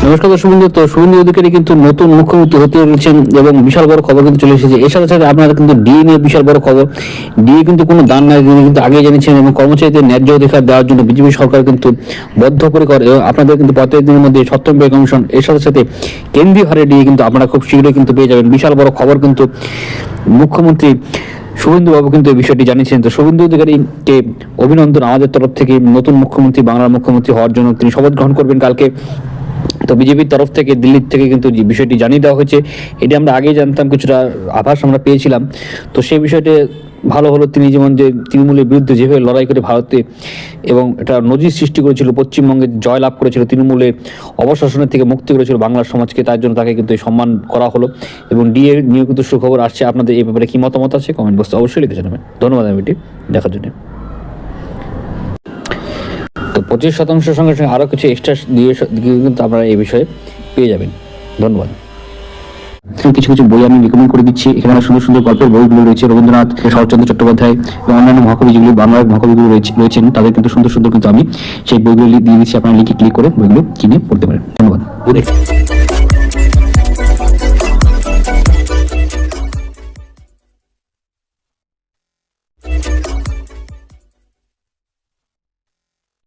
নমস্কার দর্শক বন্ধু, তো শুভেন্দু অধিকারী কিন্তু নতুন মুখ্যমন্ত্রী হতে চলেছেন এবং বিশাল বড় খবর কিন্তু চলে এসেছে। এর সাথে সাথে আপনারা কিন্তু ডিএ নিয়ে বিশাল বড় খবর। ডিএ কিন্তু কোনো দান নাই, তিনি কিন্তু আগে জেনেছেন এবং কর্মচারীদের ন্যায্য অধিকার দেওয়ার জন্য বিজেপি সরকার কিন্তু বদ্ধপরিকর এবং আপনাদের কিন্তু প্রত্যেক দিনের মধ্যে সপ্তম পে কমিশন, এর সাথে সাথে কেন্দ্রীয় হারে ডিএ কিন্তু আপনারা খুব শীঘ্রই কিন্তু পেয়ে যাবেন। বিশাল বড় খবর কিন্তু মুখ্যমন্ত্রী শুভেন্দু বাবু কিন্তু এই বিষয়টি জানিয়েছেন। তো শুভেন্দু অধিকারীকে অভিনন্দন আমাদের তরফ থেকে, নতুন মুখ্যমন্ত্রী, বাংলার মুখ্যমন্ত্রী হওয়ার জন্য তিনি শপথ গ্রহণ করবেন কালকে। তো বিজেপির তরফ থেকে দিল্লির থেকে কিন্তু বিষয়টি জানিয়ে দেওয়া হয়েছে। এটি আমরা আগেই জানতাম, কিছুটা আভাস আমরা পেয়েছিলাম। তো সেই বিষয়টি ভালো হলো, তিনি যেমন যে তৃণমূলের বিরুদ্ধে যেভাবে লড়াই করে ভারতে এবং এটা নজির সৃষ্টি করেছিল, পশ্চিমবঙ্গে জয় লাভ করেছিল, তৃণমূলের অবশাসনের থেকে মুক্তি করেছিল বাংলার সমাজকে, তার জন্য তাকে কিন্তু সম্মান করা হলো। এবং ডিএ নিয়ে কিন্তু সুখবর আসছে। আপনাদের এই ব্যাপারে কি মতামত আছে কমেন্ট বক্সে অবশ্যই লিখে জানাবেন। ধন্যবাদ ভিডিও দেখার জন্য। তো 25% সঙ্গে সঙ্গে আরও কিছু এক্সট্রা দিয়ে কিন্তু আপনারা এই বিষয়ে পেয়ে যাবেন। ধন্যবাদ। কিছু কিছু বই আমি রিকমেন্ড করে দিচ্ছি। এখানে সুন্দর সুন্দর গল্পের বইগুলো রয়েছে, রবীন্দ্রনাথ, শরৎচন্দ্র চট্টোপাধ্যায় এবং অন্যান্য মহাকবি যেগুলি বাংলার মহাকবিগুলো রয়েছেন, তাদের কিন্তু সুন্দর সুন্দর কিন্তু আমি সেই বইগুলো দিয়ে দিচ্ছি। আপনারা লিঙ্কে ক্লিক করে বইগুলো কিনে পড়তে পারেন। ধন্যবাদ।